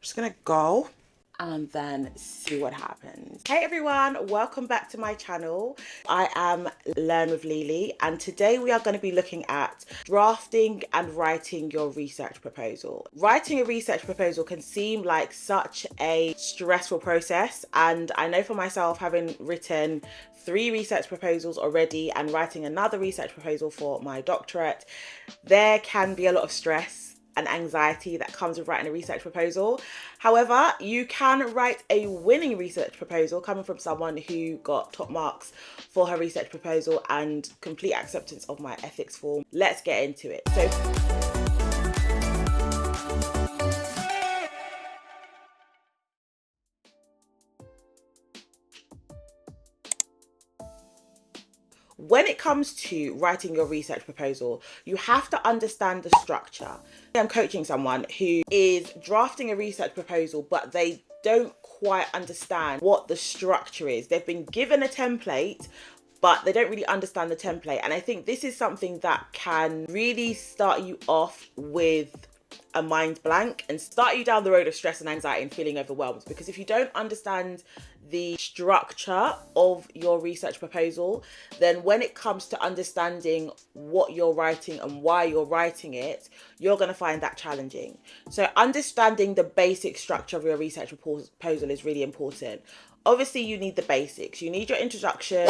just gonna go and then see what happens. Hey everyone, welcome back to my channel. I am Learn with Lily, and today we are going to be looking at drafting and writing your research proposal. Writing a research proposal can seem like such a stressful process, and I know for myself, having written 3 research proposals already and writing another research proposal for my doctorate, there can be a lot of stress and anxiety that comes with writing a research proposal. However, you can write a winning research proposal coming from someone who got top marks for her research proposal and complete acceptance of my ethics form. Let's get into it. When it comes to writing your research proposal, you have to understand the structure. I'm coaching someone who is drafting a research proposal, but they don't quite understand what the structure is. They've been given a template, but they don't really understand the template. And I think this is something that can really start you off with a mind blank and start you down the road of stress and anxiety and feeling overwhelmed. Because if you don't understand the structure of your research proposal, then when it comes to understanding what you're writing and why you're writing it, you're going to find that challenging. So understanding the basic structure of your research proposal is really important. Obviously, you need the basics. You need your introduction.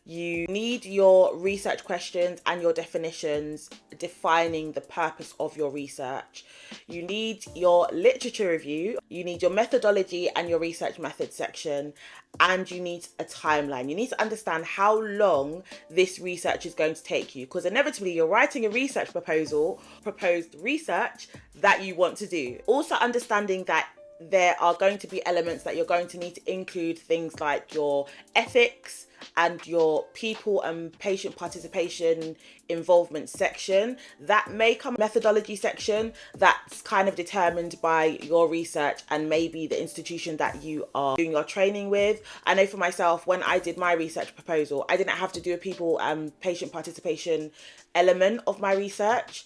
You need your research questions and your definitions defining the purpose of your research. You need your literature review. You need your methodology and your research methods section. And you need a timeline. You need to understand how long this research is going to take you, because inevitably you're writing a research proposal, proposed research that you want to do. Also understanding that there are going to be elements that you're going to need to include, things like your ethics and your people and patient participation involvement section. That may come methodology section that's kind of determined by your research and maybe the institution that you are doing your training with. I know for myself, when I did my research proposal, I didn't have to do a people and patient participation element of my research.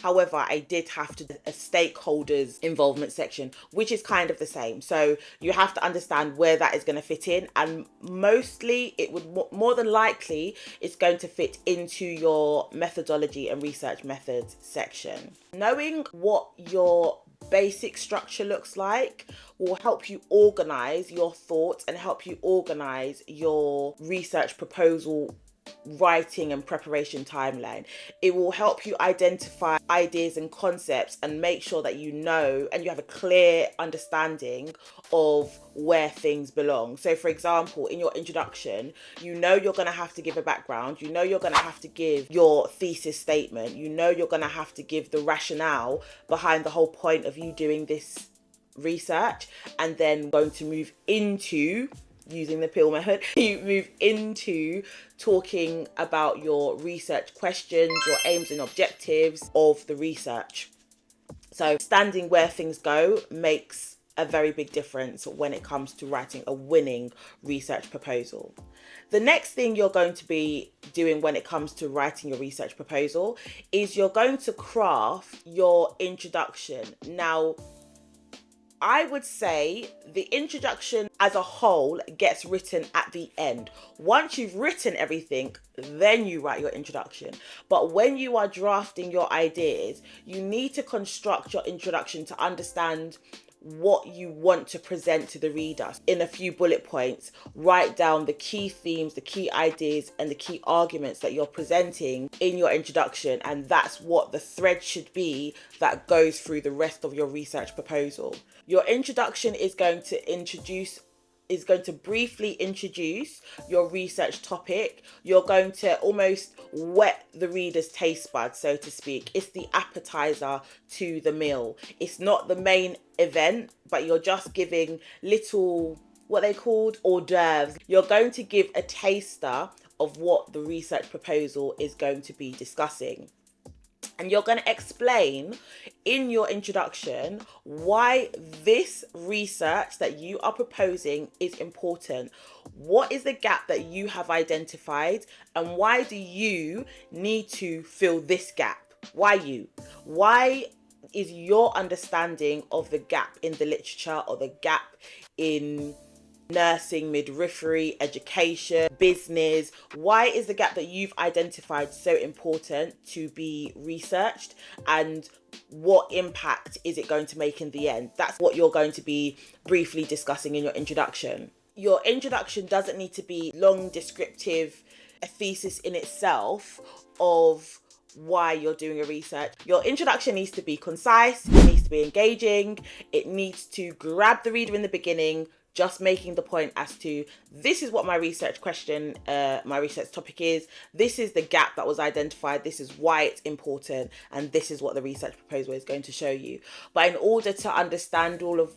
However, I did have to do a stakeholders involvement section, which is kind of the same. So you have to understand where that is going to fit in, and mostly it would more than likely it's going to fit into your methodology and research methods section. Knowing what your basic structure looks like will help you organize your thoughts and help you organize your research proposal writing and preparation timeline. It will help you identify ideas and concepts and make sure that you know and you have a clear understanding of where things belong. So for example, in your introduction, you know you're going to have to give a background, you know you're going to have to give your thesis statement, you know you're going to have to give the rationale behind the whole point of you doing this research, and then going to move into using the pill method, you move into talking about your research questions, your aims and objectives of the research. So standing where things go makes a very big difference when it comes to writing a winning research proposal. The next thing you're going to be doing when it comes to writing your research proposal is you're going to craft your introduction. Now, I would say the introduction as a whole gets written at the end. Once you've written everything, then you write your introduction. But when you are drafting your ideas, you need to construct your introduction to understand what you want to present to the reader. In a few bullet points, write down the key themes, the key ideas, and the key arguments that you're presenting in your introduction. And that's what the thread should be that goes through the rest of your research proposal. Your introduction is going to briefly introduce your research topic. You're going to almost whet the reader's taste buds, so to speak. It's the appetizer to the meal. It's not the main event, but you're just giving little, what they called hors d'oeuvres. You're going to give a taster of what the research proposal is going to be discussing. And you're going to explain in your introduction why this research that you are proposing is important. What is the gap that you have identified, and why do you need to fill this gap? Why you? Why is your understanding of the gap in the literature or the gap in nursing, midwifery, education, business. Why is the gap that you've identified so important to be researched, and what impact is it going to make in the end? That's what you're going to be briefly discussing in your introduction. Your introduction doesn't need to be long, descriptive, a thesis in itself of why you're doing a research. Your introduction needs to be concise, it needs to be engaging, it needs to grab the reader in the beginning, just making the point as to, this is what my research question, my research topic is, this is the gap that was identified, this is why it's important, and this is what the research proposal is going to show you. But in order to understand all of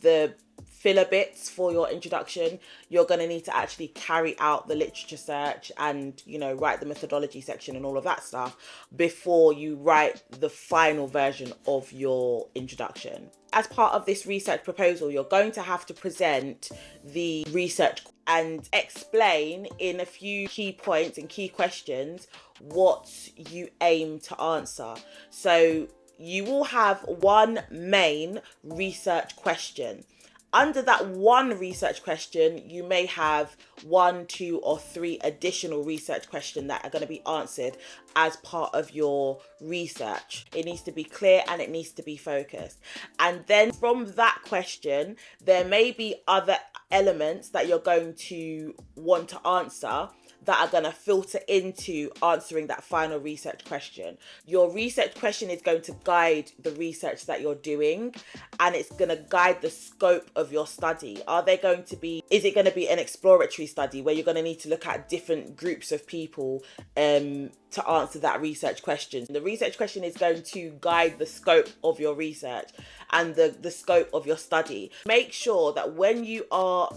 the filler bits for your introduction, you're going to need to actually carry out the literature search and, write the methodology section and all of that stuff before you write the final version of your introduction. As part of this research proposal, you're going to have to present the research and explain in a few key points and key questions what you aim to answer. So you will have one main research question. Under that one research question, you may have 1, 2, or 3 additional research questions that are going to be answered as part of your research. It needs to be clear and it needs to be focused. And then from that question, there may be other elements that you're going to want to answer that are going to filter into answering that final research question. Your research question is going to guide the research that you're doing, and it's going to guide the scope of your study. Is it going to be an exploratory study where you're going to need to look at different groups of people to answer that research question? The research question is going to guide the scope of your research and the scope of your study. Make sure that when you are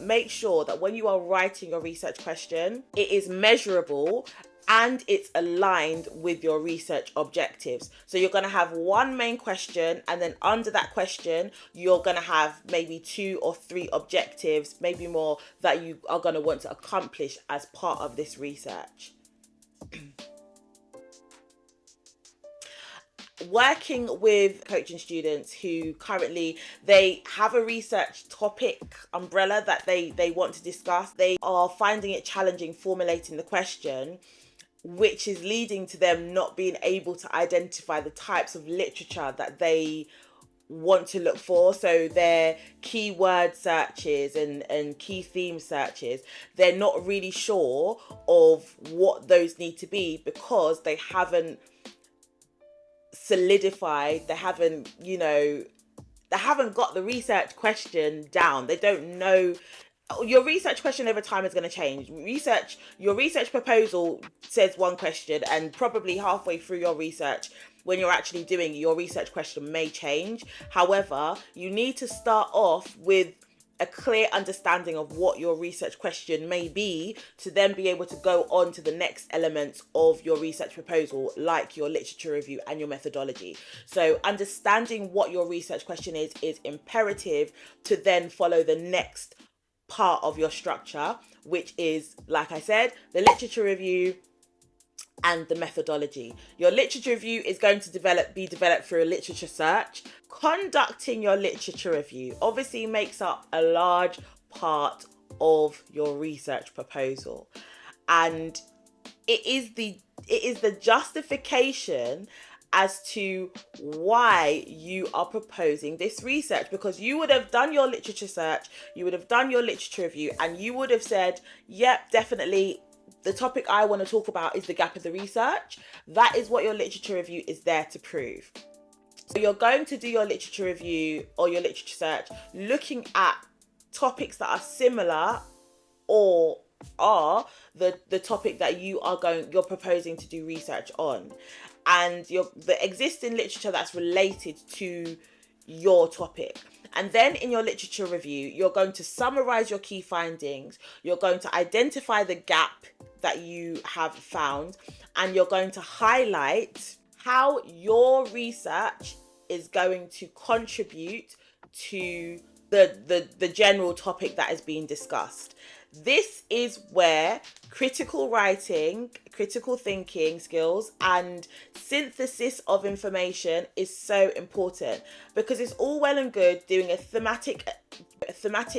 writing your research question, it is measurable and it's aligned with your research objectives. So you're going to have one main question, and then under that question, you're going to have maybe 2 or 3 objectives, maybe more, that you are going to want to accomplish as part of this research. Working with coaching students who currently, they have a research topic umbrella that they want to discuss. They are finding it challenging formulating the question, which is leading to them not being able to identify the types of literature that they want to look for. So their keyword searches and key theme searches, they're not really sure of what those need to be because they haven't solidified, they haven't got the research question down. They don't know. Your research question over time is going to change. Your research proposal says one question, and probably halfway through your research, when you're actually doing your research question, may change. However, you need to start off with a clear understanding of what your research question may be to then be able to go on to the next elements of your research proposal, like your literature review and your methodology. So understanding what your research question is imperative to then follow the next part of your structure, which is, like I said, the literature review and the methodology. Your literature review is going to be developed through a literature search. Conducting your literature review obviously makes up a large part of your research proposal, and it is the justification as to why you are proposing this research, because you would have done your literature search, you would have done your literature review, and you would have said, yep, definitely the topic I want to talk about is the gap of the research. That is what your literature review is there to prove. So you're going to do your literature review or your literature search looking at topics that are similar or are the topic that you're proposing to do research on, and the existing literature that's related to your topic. And then in your literature review, you're going to summarize your key findings, you're going to identify the gap that you have found, and you're going to highlight how your research is going to contribute to the general topic that is being discussed. This is where critical writing, critical thinking skills, and synthesis of information is so important, because it's all well and good doing a thematic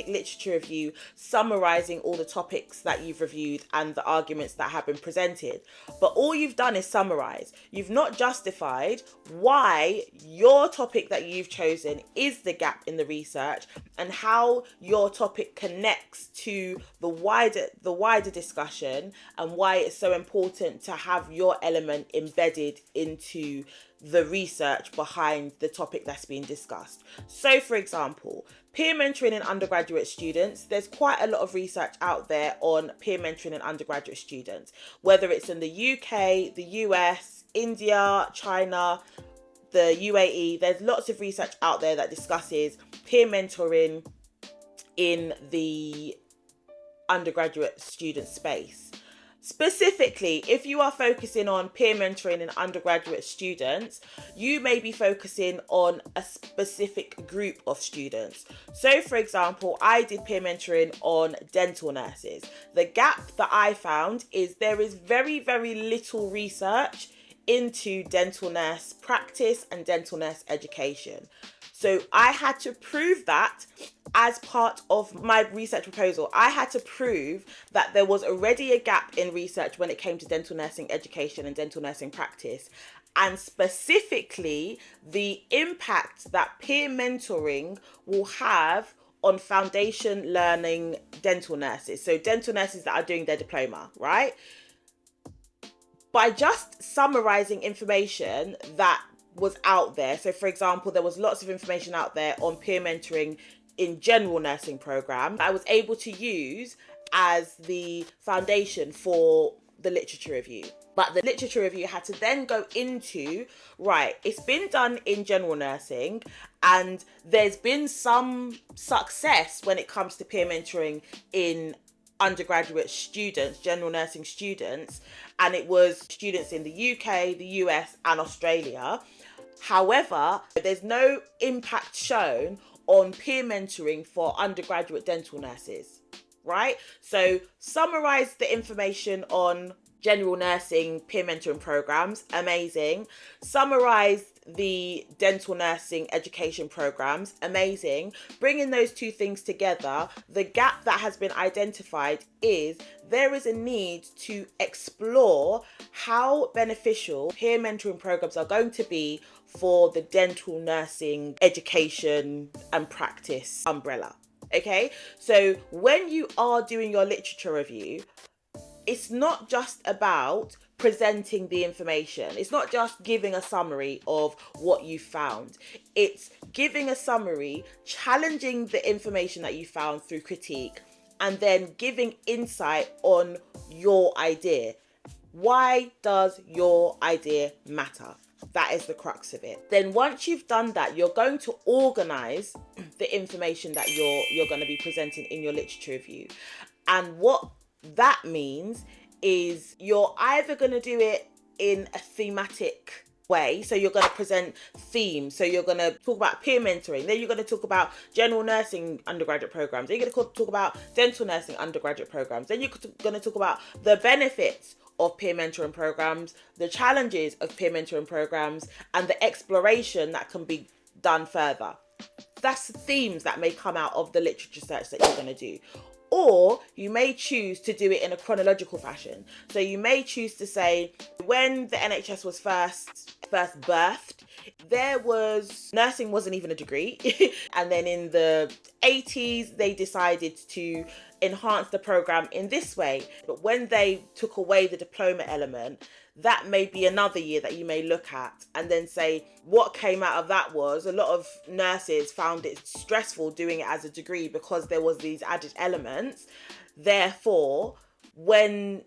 literature review, summarizing all the topics that you've reviewed and the arguments that have been presented. But all you've done is summarize. You've not justified why your topic that you've chosen is the gap in the research, and how your topic connects to the wider discussion, and why it's so important to have your element embedded into the research behind the topic that's being discussed. So, for example, peer mentoring in undergraduate students. There's quite a lot of research out there on peer mentoring in undergraduate students, whether it's in the UK, the US, India, China, the UAE. There's lots of research out there that discusses peer mentoring in the undergraduate student space. Specifically, if you are focusing on peer mentoring in undergraduate students, you may be focusing on a specific group of students. So, for example, I did peer mentoring on dental nurses. The gap that I found is there is very, very little research into dental nurse practice and dental nurse education. So I had to prove that as part of my research proposal. I had to prove that there was already a gap in research when it came to dental nursing education and dental nursing practice, and specifically the impact that peer mentoring will have on foundation learning dental nurses. So dental nurses that are doing their diploma, right? By just summarizing information that was out there. So, for example, there was lots of information out there on peer mentoring in general nursing program I was able to use as the foundation for the literature review. But the literature review had to then go into, right, it's been done in general nursing, and there's been some success when it comes to peer mentoring in undergraduate students, general nursing students, and it was students in the UK, the US, and Australia. However, there's no impact shown on peer mentoring for undergraduate dental nurses, right? So summarize the information on general nursing peer mentoring programs, amazing. Summarize the dental nursing education programs, amazing. Bringing those two things together, the gap that has been identified is there is a need to explore how beneficial peer mentoring programs are going to be for the dental nursing education and practice umbrella. Okay, so when you are doing your literature review, it's not just about presenting the information. It's not just giving a summary of what you found. It's giving a summary, challenging the information that you found through critique, and then giving insight on your idea. Why does your idea matter? That is the crux of it. Then once you've done that, you're going to organize the information that you're going to be presenting in your literature review. And what that means is you're either going to do it in a thematic way. So you're going to present themes. So you're going to talk about peer mentoring. Then you're going to talk about general nursing undergraduate programs. Then you're going to talk about dental nursing undergraduate programs. Then you're going to talk about the benefits of peer mentoring programs, the challenges of peer mentoring programs, and the exploration that can be done further. That's the themes that may come out of the literature search that you're going to do. Or you may choose to do it in a chronological fashion. So you may choose to say, when the NHS was first birthed, nursing wasn't even a degree. And then in the 80s, they decided to enhance the program in this way. But when they took away the diploma element, that may be another year that you may look at and then say what came out of that was a lot of nurses found it stressful doing it as a degree because there was these added elements. Therefore, when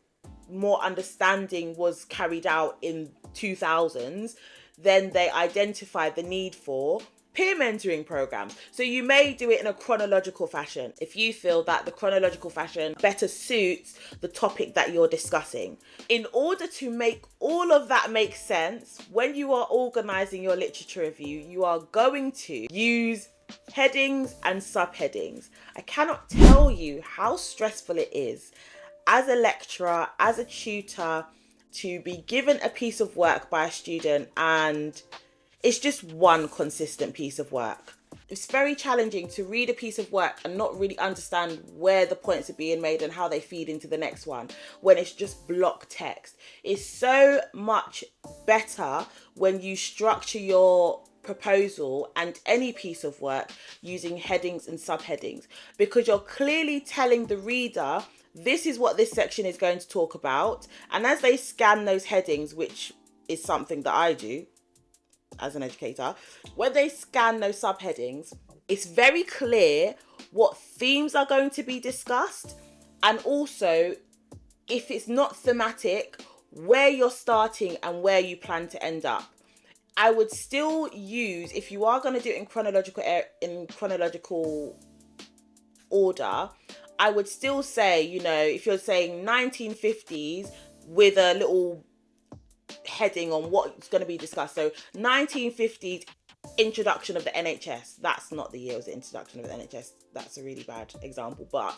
more understanding was carried out in 2000s, then they identified the need for peer mentoring programs. So you may do it in a chronological fashion if you feel that the chronological fashion better suits the topic that you're discussing. In order to make all of that make sense, when you are organizing your literature review, you are going to use Headings and subheadings. I cannot tell you how stressful it is as a lecturer, as a tutor, to be given a piece of work by a student and it's just one consistent piece of work. It's very challenging to read a piece of work and not really understand where the points are being made and how they feed into the next one when it's just block text. It's so much better when you structure your proposal and any piece of work using headings and subheadings, because you're clearly telling the reader this is what this section is going to talk about, and as they scan those headings, which is something that I do as an educator, when they scan those subheadings, it's very clear what themes are going to be discussed, and also if it's not thematic, where you're starting and where you plan to end up. I would still use, if you are going to do it in chronological order, I would still say, you know, if you're saying 1950s with a little heading on what's going to be discussed. So 1950s introduction of the NHS. That's not the year it was the introduction of the NHS. That's a really bad example, but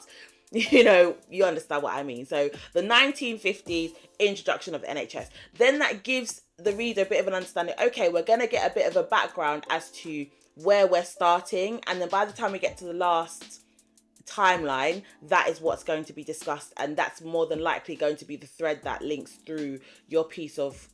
you know, you understand what I mean. So the 1950s introduction of the NHS. Then that gives the reader a bit of an understanding. Okay, we're going to get a bit of a background as to where we're starting. And then by the time we get to the last timeline, that is what's going to be discussed, and that's more than likely going to be the thread that links through your piece of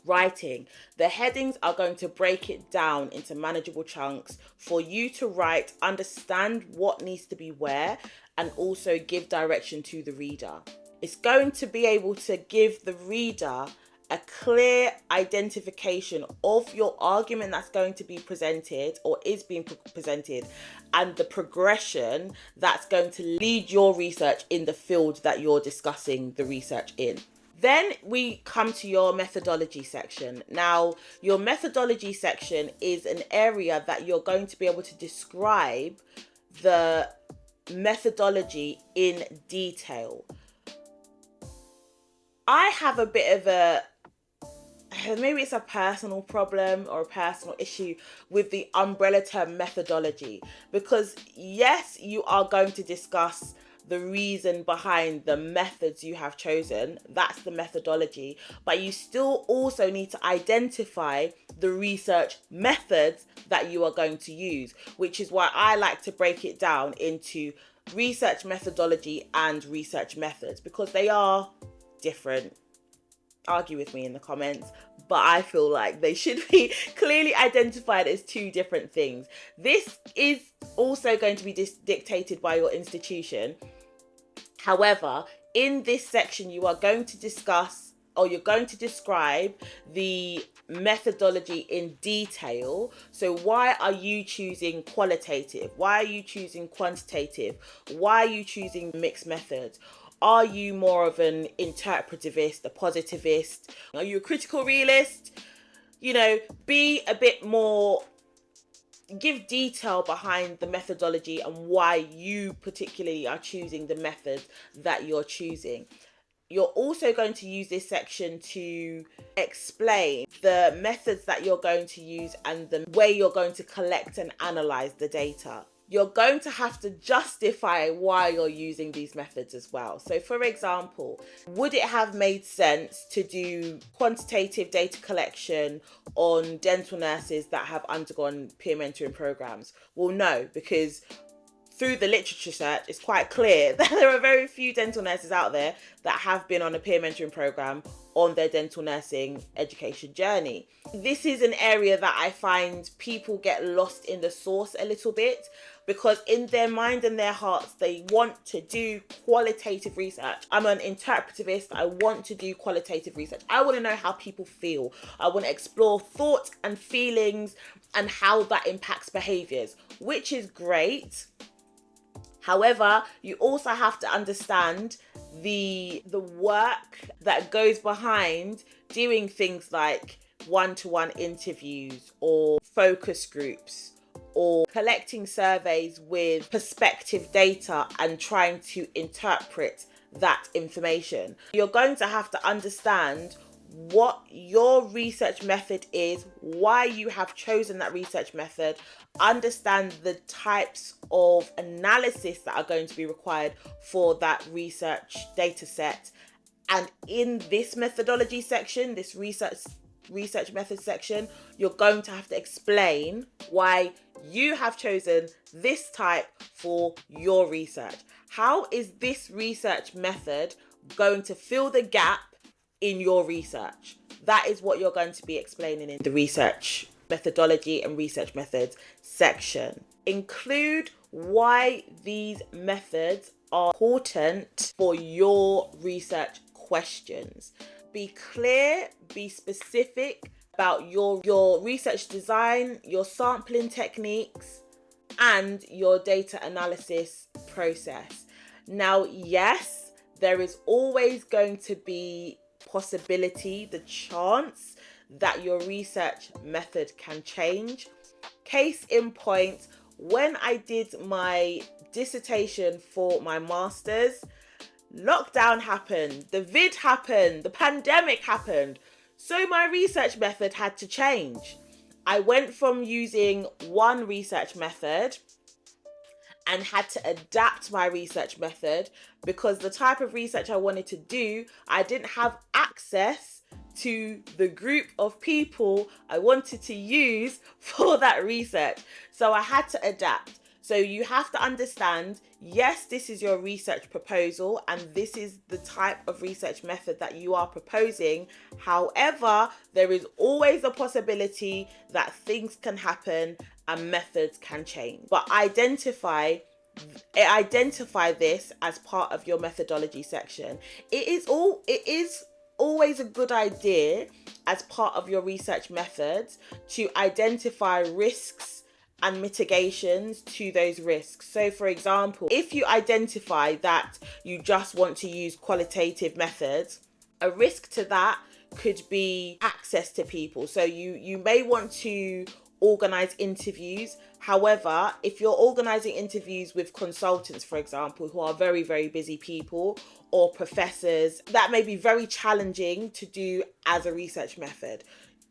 writing. The headings are going to break it down into manageable chunks for you to write, understand what needs to be where, and also give direction to the reader. It's going to be able to give the reader a clear identification of your argument that's going to be presented or is being presented, and the progression that's going to lead your research in the field that you're discussing the research in. Then we come to your methodology section. Now, your methodology section is an area that you're going to be able to describe the methodology in detail. I have a bit of a, maybe it's a personal problem or a personal issue with the umbrella term methodology, because yes, you are going to discuss the reason behind the methods you have chosen. That's the methodology, but you still also need to identify the research methods that you are going to use, which is why I like to break it down into research methodology and research methods, because they are different. Argue with me in the comments, but I feel like they should be clearly identified as two different things. This is also going to be dictated by your institution. However, in this section, you are going to discuss, or you're going to describe the methodology in detail. So why are you choosing qualitative? Why are you choosing quantitative? Why are you choosing mixed methods? Are you more of an interpretivist, a positivist? Are you a critical realist? You know, be a bit more, give detail behind the methodology and why you particularly are choosing the method that you're choosing. You're also going to use this section to explain the methods that you're going to use and the way you're going to collect and analyze the data. You're going to have to justify why you're using these methods as well. So for example, would it have made sense to do quantitative data collection on dental nurses that have undergone peer mentoring programs? Well, no, because through the literature search, it's quite clear that there are very few dental nurses out there that have been on a peer mentoring program on their dental nursing education journey. This is an area that I find people get lost in the source a little bit, because in their mind and their hearts, they want to do qualitative research. I'm an interpretivist. I want to do qualitative research. I want to know how people feel. I want to explore thoughts and feelings and how that impacts behaviors, which is great. However, you also have to understand the work that goes behind doing things like one-to-one interviews or focus groups or collecting surveys with perspective data and trying to interpret that information. You're going to have to understand what your research method is, why you have chosen that research method, understand the types of analysis that are going to be required for that research data set. And in this methodology section, this research method section, you're going to have to explain why you have chosen this type for your research. How is this research method going to fill the gap in your research? That is what you're going to be explaining in the research methodology and research methods section. Include why these methods are important for your research questions. Be clear, be specific about your research design, your sampling techniques, and your data analysis process. Now, yes, there is always going to be possibility, the chance that your research method can change. Case in point, when I did my dissertation for my master's, lockdown happened, the vid happened, the pandemic happened. So my research method had to change. I went from using one research method and had to adapt my research method because the type of research I wanted to do, I didn't have access to the group of people I wanted to use for that research. So I had to adapt. So you have to understand, yes, this is your research proposal and this is the type of research method that you are proposing. However, there is always a possibility that things can happen and methods can change. But identify this as part of your methodology section. It is always a good idea as part of your research methods to identify risks and mitigations to those risks. So for example, if you identify that you just want to use qualitative methods, a risk to that could be access to people. So you may want to organize interviews. However, if you're organizing interviews with consultants, for example, who are very, very busy people, or professors, that may be very challenging to do as a research method.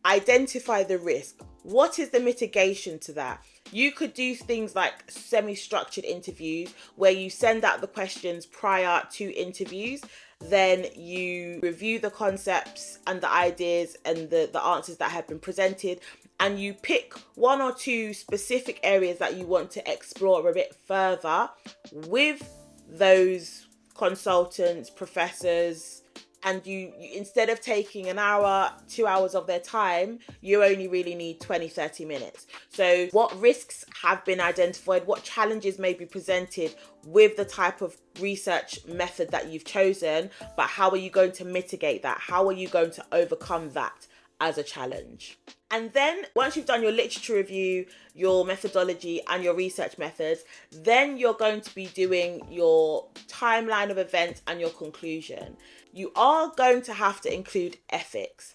Identify the risk. What is the mitigation to that? You could do things like semi-structured interviews where you send out the questions prior to interviews. Then you review the concepts and the ideas and the answers that have been presented, and you pick one or two specific areas that you want to explore a bit further with those consultants, professors, and you instead of taking an hour, 2 hours of their time, you only really need 20-30 minutes. So what risks have been identified? What challenges may be presented with the type of research method that you've chosen? But how are you going to mitigate that? How are you going to overcome that as a challenge? And then once you've done your literature review, your methodology and your research methods, then you're going to be doing your timeline of events and your conclusion. You are going to have to include ethics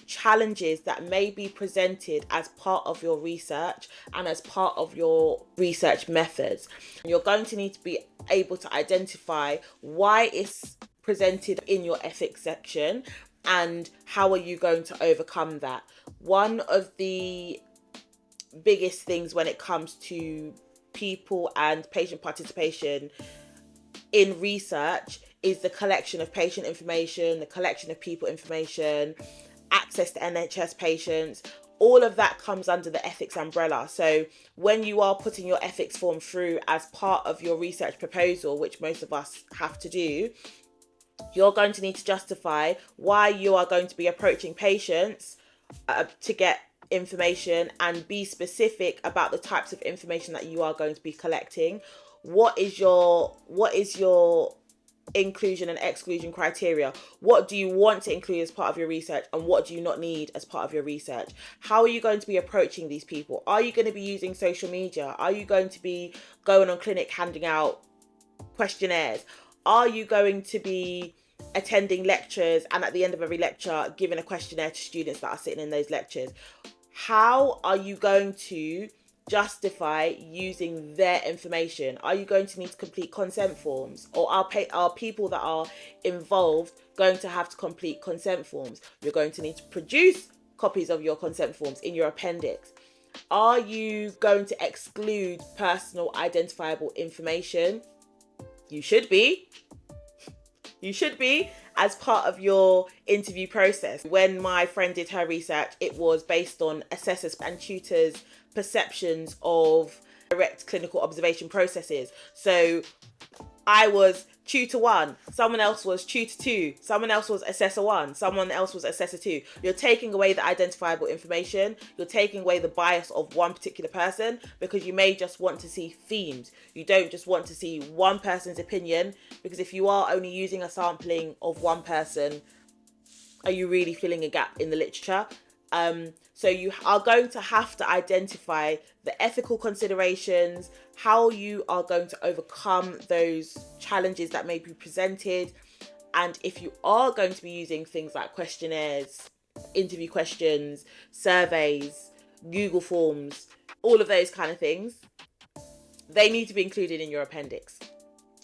challenges that may be presented as part of your research and as part of your research methods. You're going to need to be able to identify why it's presented in your ethics section and how are you going to overcome that. One of the biggest things when it comes to people and patient participation in research is the collection of patient information, the collection of people information, access to NHS patients. All of that comes under the ethics umbrella. So when you are putting your ethics form through as part of your research proposal, which most of us have to do, you're going to need to justify why you are going to be approaching patients to get information, and be specific about the types of information that you are going to be collecting. What is your inclusion and exclusion criteria? What do you want to include as part of your research and what do you not need as part of your research? How are you going to be approaching these people? Are you going to be using social media? Are you going to be going on clinic handing out questionnaires? Are you going to be attending lectures and at the end of every lecture giving a questionnaire to students that are sitting in those lectures? How are you going to justify using their information? Are you going to need to complete consent forms, or are people that are involved going to have to complete consent forms? You're going to need to produce copies of your consent forms in your appendix. Are you going to exclude personal identifiable information? You should be. You should be, as part of your interview process. When my friend did her research, it was based on assessors and tutors' perceptions of direct clinical observation processes. So I was tutor 1, someone else was tutor 2, someone else was assessor 1, someone else was assessor 2. You're taking away the identifiable information, you're taking away the bias of one particular person, because you may just want to see themes. You don't just want to see one person's opinion, because if you are only using a sampling of one person, are you really filling a gap in the literature? So you are going to have to identify the ethical considerations, how you are going to overcome those challenges that may be presented. And if you are going to be using things like questionnaires, interview questions, surveys, Google Forms, all of those kind of things, they need to be included in your appendix.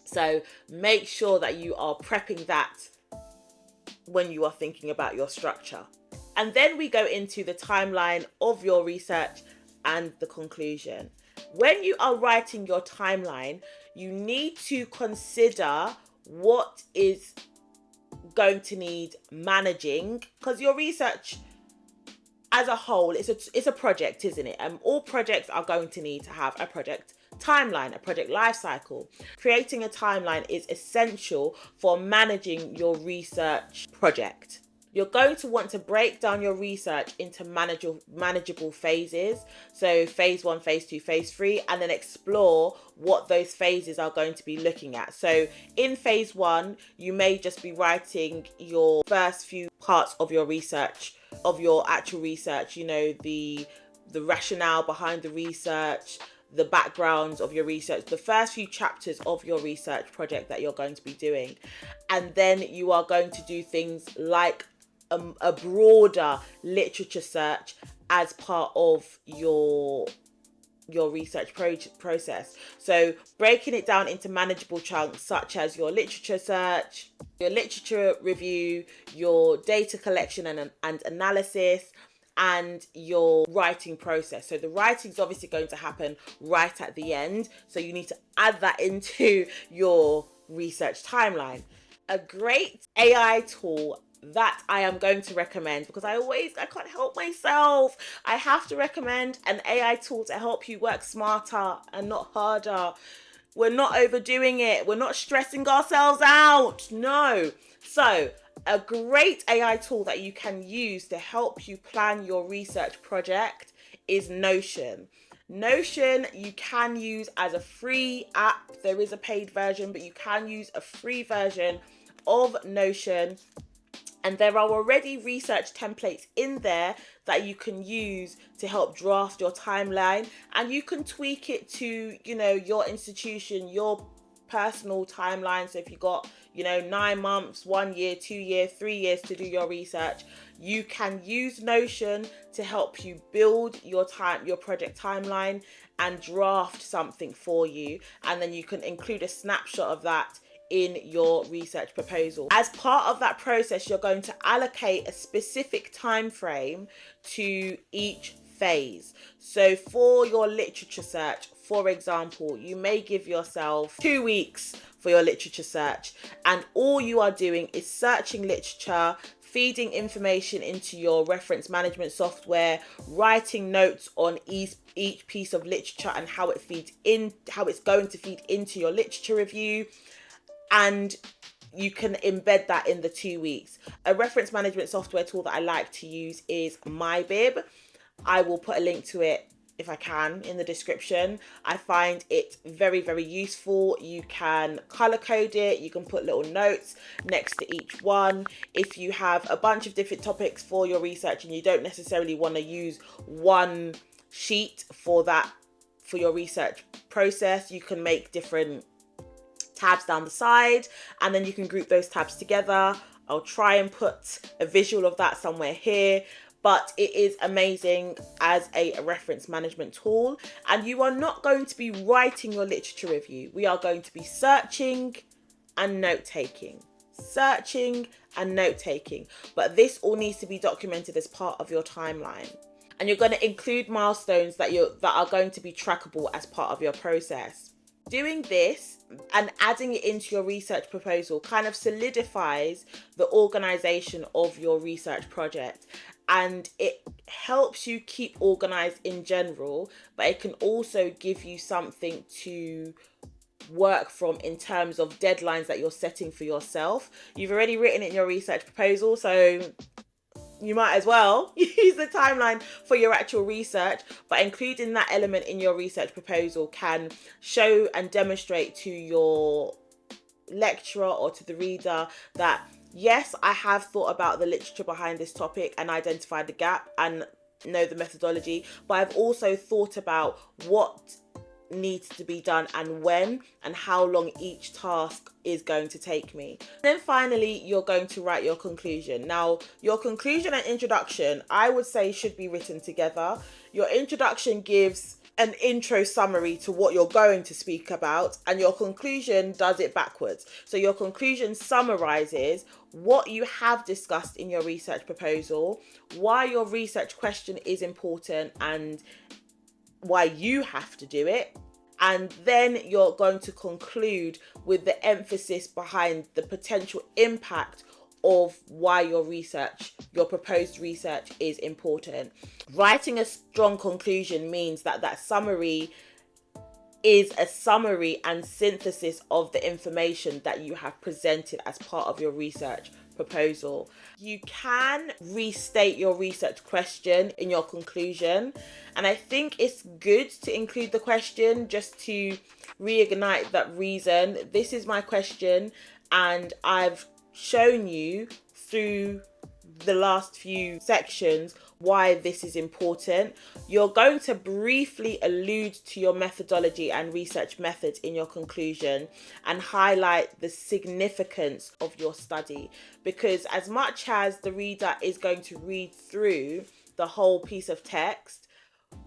So make sure that you are prepping that when you are thinking about your structure. And then we go into the timeline of your research and the conclusion. When you are writing your timeline, you need to consider what is going to need managing, because your research as a whole, it's a project, isn't it? And all projects are going to need to have a project timeline, a project life cycle. Creating a timeline is essential for managing your research project. You're going to want to break down your research into manageable phases. So phase 1, phase 2, phase 3, and then explore what those phases are going to be looking at. So in phase 1, you may just be writing your first few parts of your research, of your actual research, you know, the rationale behind the research, the backgrounds of your research, the first few chapters of your research project that you're going to be doing. And then you are going to do things like a broader literature search as part of your research process. So breaking it down into manageable chunks, such as your literature search, your literature review, your data collection and analysis, and your writing process. So the writing is obviously going to happen right at the end, so you need to add that into your research timeline. A great AI tool that I am going to recommend, because I can't help myself, I have to recommend an AI tool to help you work smarter and not harder. We're not overdoing it, we're not stressing ourselves out, no. So a great AI tool that you can use to help you plan your research project is Notion. Notion you can use as a free app. There is a paid version, but you can use a free version of Notion. And there are already research templates in there that you can use to help draft your timeline. And you can tweak it to, you know, your institution, your personal timeline. So if you got, 9 months, 1 year, 2 years, 3 years to do your research, you can use Notion to help you build your project timeline and draft something for you. And then you can include a snapshot of that in your research proposal. As part of that process, you're going to allocate a specific time frame to each phase. So for your literature search, for example, you may give yourself 2 weeks for your literature search, and all you are doing is searching literature, feeding information into your reference management software, writing notes on each piece of literature and how it's going to feed into your literature review. And you can embed that in the 2 weeks. A reference management software tool that I like to use is MyBib. I will put a link to it, if I can, in the description. I find it very, very useful. You can color code it. You can put little notes next to each one. If you have a bunch of different topics for your research and you don't necessarily want to use one sheet for your research process, you can make different tabs down the side, and then you can group those tabs together. I'll try and put a visual of that somewhere here, but it is amazing as a reference management tool. And you are not going to be writing your literature review. We are going to be searching and note-taking. Searching and note-taking. But this all needs to be documented as part of your timeline. And you're going to include milestones that are going to be trackable as part of your process. Doing this and adding it into your research proposal kind of solidifies the organization of your research project, and it helps you keep organized in general, but it can also give you something to work from in terms of deadlines that you're setting for yourself. You've already written it in your research proposal, so you might as well use the timeline for your actual research, but including that element in your research proposal can show and demonstrate to your lecturer or to the reader that, yes, I have thought about the literature behind this topic and identified the gap and know the methodology, but I've also thought about what needs to be done and when and how long each task is going to take me. Then finally, you're going to write your conclusion. Now, your conclusion and introduction, I would say, should be written together. Your introduction gives an intro summary to what you're going to speak about, and your conclusion does it backwards. So your conclusion summarizes what you have discussed in your research proposal, why your research question is important and why you have to do it, and then you're going to conclude with the emphasis behind the potential impact of why your proposed research is important. Writing a strong conclusion means that summary is a summary and synthesis of the information that you have presented as part of your research proposal. You can restate your research question in your conclusion, and I think it's good to include the question just to reignite that reason. This is my question, and I've shown you through the last few sections why this is important. You're going to briefly allude to your methodology and research methods in your conclusion and highlight the significance of your study, because as much as the reader is going to read through the whole piece of text,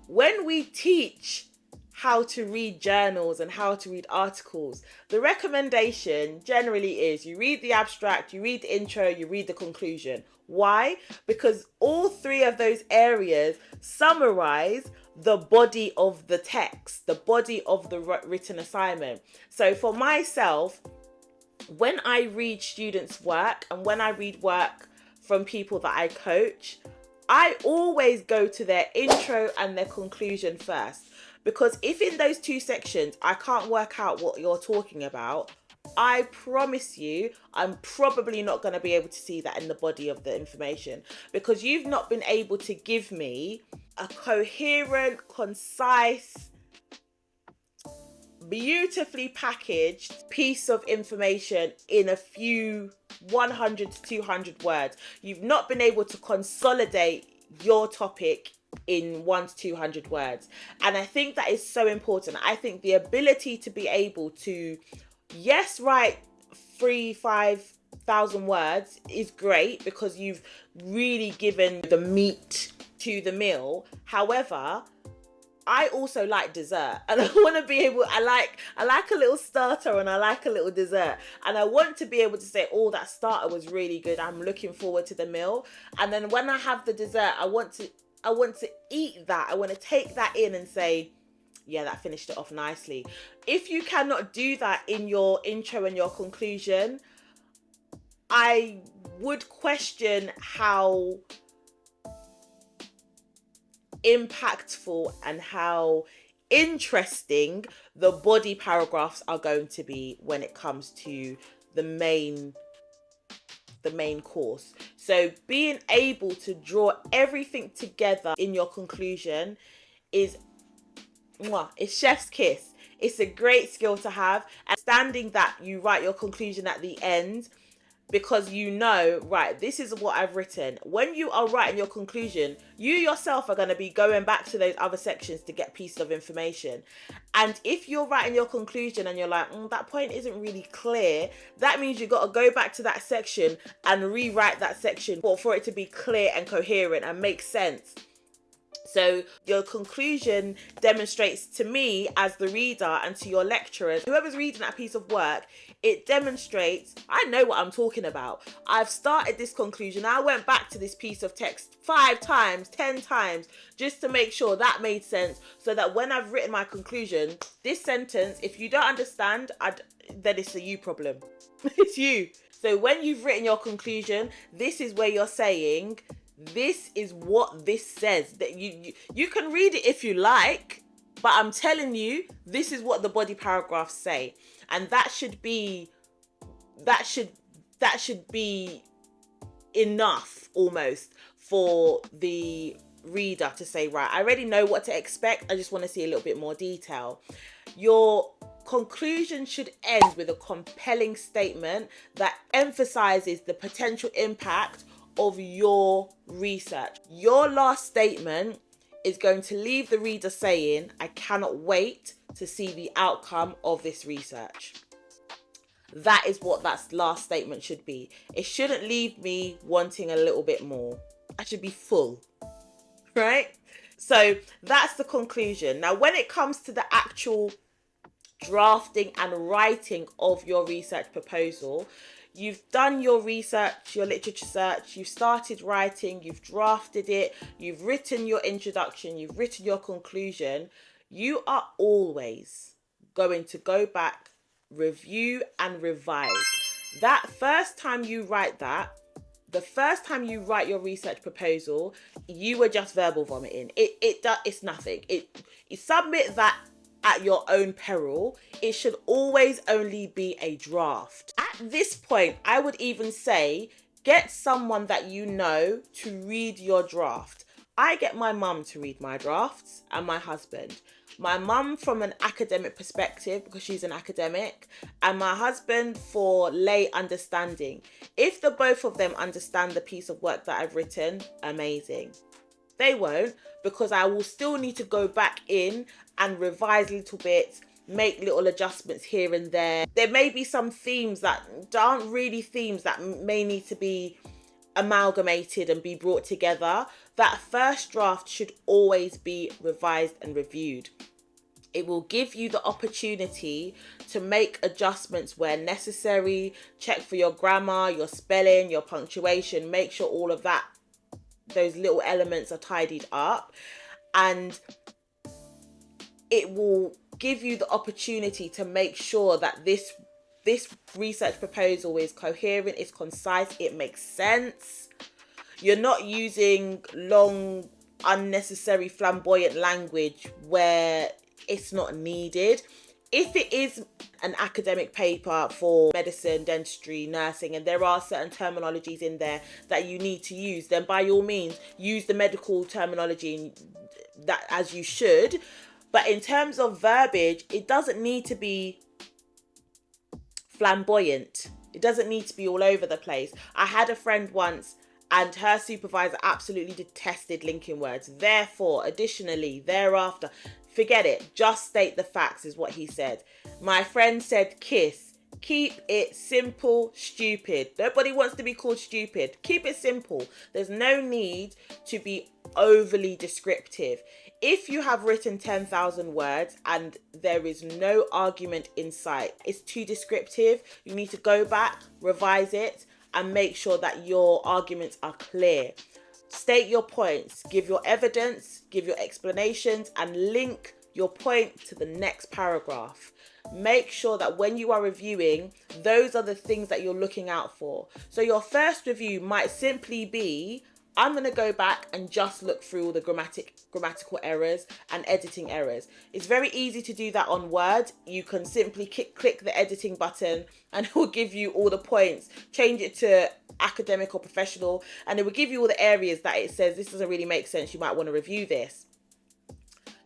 when we teach how to read journals and how to read articles, the recommendation generally is you read the abstract, you read the intro, you read the conclusion. Why? Because all three of those areas summarize the body of the text, the body of the written assignment. So for myself, when I read students' work and when I read work from people that I coach, I always go to their intro and their conclusion first. Because if in those two sections I can't work out what you're talking about, I promise you, I'm probably not going to be able to see that in the body of the information, because you've not been able to give me a coherent, concise, beautifully packaged piece of information in a few 100 to 200 words. You've not been able to consolidate your topic in 1 to 200 words. And I think that is so important. I think the ability to be able to, yes, write 5,000 words is great because you've really given the meat to the meal. However, I also like dessert, and I want to be able, I like a little starter and I like a little dessert, and I want to be able to say, oh, that starter was really good, I'm looking forward to the meal. And then when I have the dessert, I want to eat that. I want to take that in and say, yeah, that finished it off nicely. If you cannot do that in your intro and your conclusion, I would question how impactful and how interesting the body paragraphs are going to be when it comes to the main course. So being able to draw everything together in your conclusion is it's chef's kiss. It's a great skill to have. And understanding that you write your conclusion at the end because you know, right, this is what I've written. When you are writing your conclusion, you yourself are going to be going back to those other sections to get pieces of information. And if you're writing your conclusion and you're like, that point isn't really clear, that means you've got to go back to that section and rewrite that section for it to be clear and coherent and make sense. So your conclusion demonstrates to me as the reader and to your lecturers, whoever's reading that piece of work, it demonstrates, I know what I'm talking about. I've started this conclusion. I went back to this piece of text 5 times, 10 times, just to make sure that made sense, so that when I've written my conclusion, this sentence, if you don't understand, then it's a you problem. It's you. So when you've written your conclusion, this is where you're saying, this is what this says. That you can read it if you like, but I'm telling you, this is what the body paragraphs say. And that should be enough almost for the reader to say, right, I already know what to expect, I just want to see a little bit more detail. Your conclusion should end with a compelling statement that emphasizes the potential impact of your research. Your last statement is going to leave the reader saying, I cannot wait to see the outcome of this research. That is what that last statement should be. It shouldn't leave me wanting a little bit more. I should be full, right? So that's the conclusion. Now, when it comes to the actual drafting and writing of your research proposal, you've done your research, your literature search, you've started writing, you've drafted it, you've written your introduction, you've written your conclusion. You are always going to go back, review and revise. That first time you write the first time you write your research proposal, you were just verbal vomiting. It's nothing. You submit that at your own peril. It should always only be a draft. At this point, I would even say, get someone that you know to read your draft. I get my mum to read my drafts and my husband. My mum from an academic perspective, because she's an academic, and my husband for lay understanding. If the both of them understand the piece of work that I've written, amazing. They won't, because I will still need to go back in and revise little bits, make little adjustments here and there. There may be some themes that aren't really themes that may need to be amalgamated and be brought together. That first draft should always be revised and reviewed. It will give you the opportunity to make adjustments where necessary, check for your grammar, your spelling, your punctuation, make sure all of that, those little elements are tidied up, and it will give you the opportunity to make sure that this research proposal is coherent, it's concise, it makes sense. You're not using long, unnecessary, flamboyant language where it's not needed. If it is an academic paper for medicine, dentistry, nursing, and there are certain terminologies in there that you need to use, then by all means, use the medical terminology that as you should. But in terms of verbiage, it doesn't need to be flamboyant. It doesn't need to be all over the place. I had a friend once and her supervisor absolutely detested linking words. Therefore, additionally, thereafter, forget it. Just state the facts is what he said. My friend said kiss. Keep it simple, stupid. Nobody wants to be called stupid. Keep it simple. There's no need to be overly descriptive. If you have written 10,000 words and there is no argument in sight, it's too descriptive. You need to go back, revise it, and make sure that your arguments are clear. State your points, give your evidence, give your explanations, and link your point to the next paragraph. Make sure that when you are reviewing, those are the things that you're looking out for. So your first review might simply be, I'm going to go back and just look through all the grammatical errors and editing errors. It's very easy to do that on Word. You can simply click the editing button and it will give you all the points. Change it to academic or professional and it will give you all the areas that it says this doesn't really make sense. You might want to review this.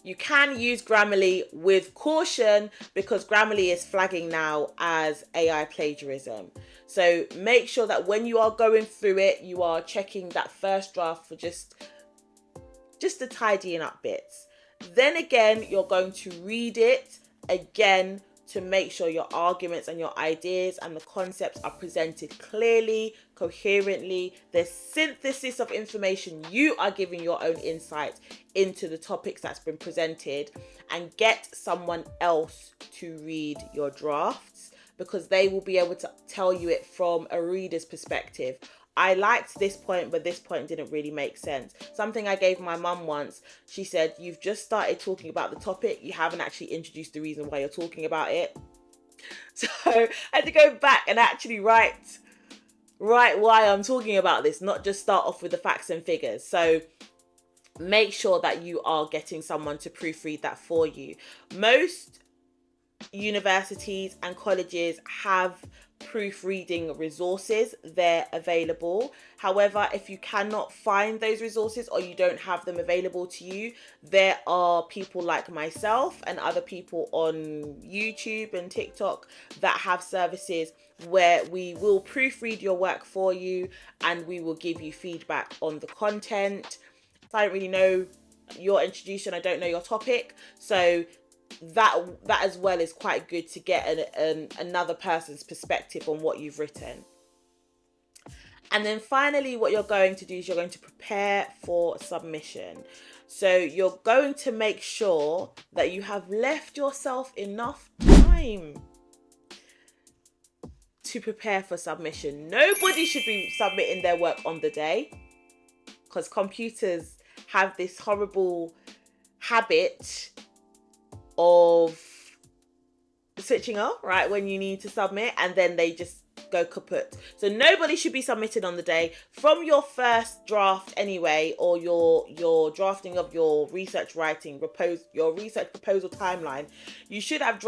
You can use Grammarly with caution because Grammarly is flagging now as AI plagiarism. So make sure that when you are going through it, you are checking that first draft for just the tidying up bits. Then again, you're going to read it again to make sure your arguments and your ideas and the concepts are presented clearly, coherently. The synthesis of information, you are giving your own insight into the topics that's been presented, and get someone else to read your drafts because they will be able to tell you it from a reader's perspective. I liked this point, but this point didn't really make sense. Something I gave my mum once, she said, you've just started talking about the topic. You haven't actually introduced the reason why you're talking about it. So I had to go back and actually write why I'm talking about this, not just start off with the facts and figures. So make sure that you are getting someone to proofread that for you. Most universities and colleges have proofreading resources, they're available. However, if you cannot find those resources or you don't have them available to you, there are people like myself and other people on YouTube and TikTok that have services where we will proofread your work for you and we will give you feedback on the content. I don't really know your institution, I don't know your topic, so that as well is quite good to get another person's perspective on what you've written. And then finally, what you're going to do is you're going to prepare for submission. So you're going to make sure that you have left yourself enough time to prepare for submission. Nobody should be submitting their work on the day because computers have this horrible habit of switching off right when you need to submit, and then they just go kaput. So nobody should be submitted on the day. From your first draft anyway, or your drafting of your research writing your research proposal timeline, you should have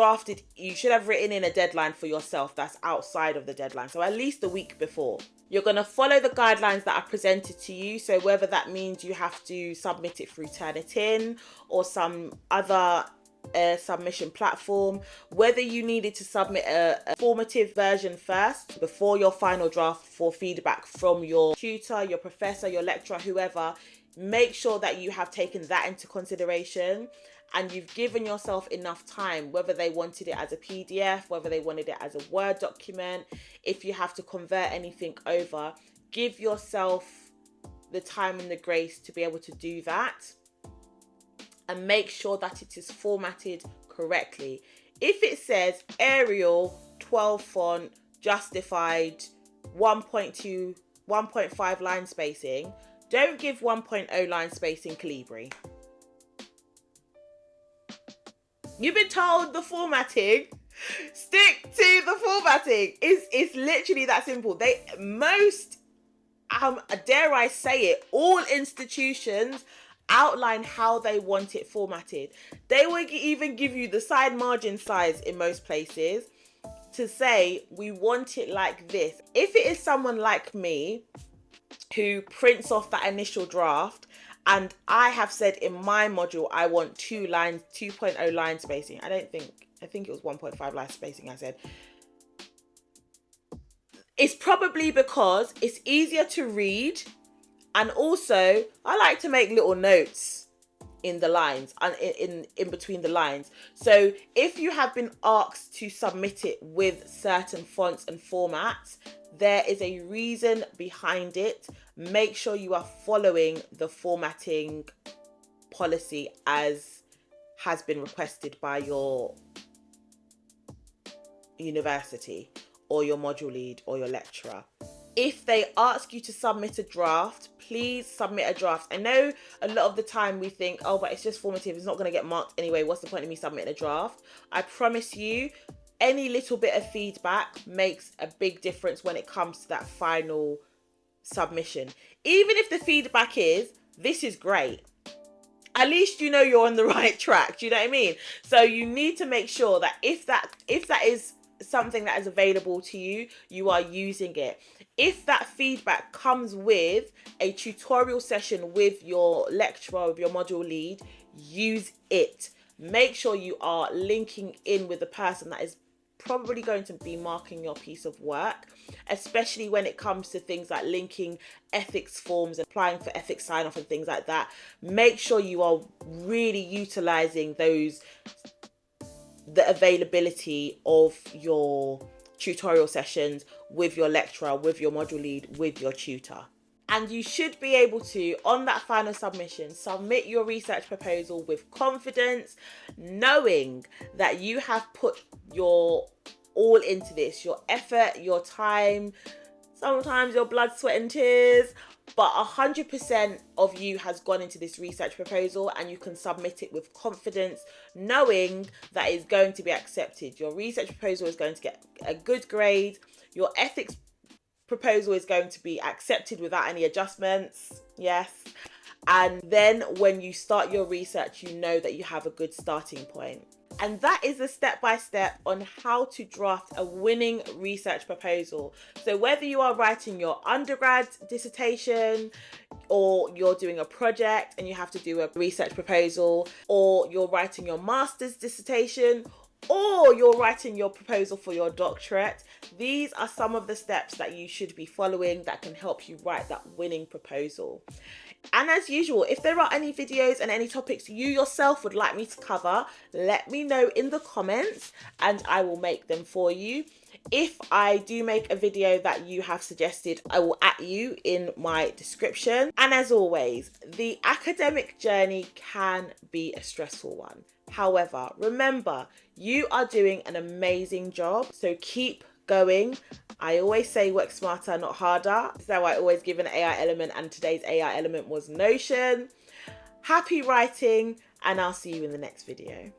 written in a deadline for yourself that's outside of the deadline, so at least a week before. You're going to follow the guidelines that are presented to you. So whether that means you have to submit it through Turnitin or some other submission platform, whether you needed to submit a formative version first before your final draft for feedback from your tutor, your professor, your lecturer, whoever, make sure that you have taken that into consideration and you've given yourself enough time, whether they wanted it as a PDF, whether they wanted it as a Word document. If you have to convert anything over, give yourself the time and the grace to be able to do that. And make sure that it is formatted correctly. If it says Arial 12 font, justified 1.2, 1.5 line spacing, don't give 1.0 line spacing Calibri. You've been told the formatting, stick to the formatting. It's literally that simple. Dare I say it, all institutions outline how they want it formatted. They will even give you the side margin size in most places to say, we want it like this. If it is someone like me who prints off that initial draft, and I have said in my module, I want 2.0 line spacing. I think it was 1.5 line spacing I said. It's probably because it's easier to read. And also, I like to make little notes in the lines and in between the lines. So if you have been asked to submit it with certain fonts and formats, there is a reason behind it. Make sure you are following the formatting policy as has been requested by your university or your module lead or your lecturer. If they ask you to submit a draft, please submit a draft. I know a lot of the time we think, oh, but it's just formative, it's not going to get marked anyway, what's the point of me submitting a draft? I promise you, any little bit of feedback makes a big difference when it comes to that final submission. Even if the feedback is, this is great, at least you know you're on the right track. Do you know what I mean? So you need to make sure that if that is something that is available to you, you are using it. If that feedback comes with a tutorial session with your lecturer, with your module lead, use it. Make sure you are linking in with the person that is probably going to be marking your piece of work, especially when it comes to things like linking ethics forms, applying for ethics sign off and things like that. Make sure you are really utilizing the availability of your tutorial sessions with your lecturer, with your module lead, with your tutor. And you should be able to, on that final submission, submit your research proposal with confidence, knowing that you have put your all into this, your effort, your time, sometimes your blood, sweat and tears, but 100% of you has gone into this research proposal, and you can submit it with confidence, knowing that it's going to be accepted. Your research proposal is going to get a good grade. Your ethics proposal is going to be accepted without any adjustments. Yes. And then when you start your research, you know that you have a good starting point. And that is a step-by-step on how to draft a winning research proposal. So whether you are writing your undergrad dissertation, or you're doing a project and you have to do a research proposal, or you're writing your master's dissertation, or you're writing your proposal for your doctorate, these are some of the steps that you should be following that can help you write that winning proposal. And as usual, if there are any videos and any topics you yourself would like me to cover, let me know in the comments and I will make them for you. If I do make a video that you have suggested, I will at you in my description. And as always, the academic journey can be a stressful one. However, remember, you are doing an amazing job, so keep going. I always say work smarter, not harder. So I always give an AI element, and today's AI element was Notion. Happy writing, and I'll see you in the next video.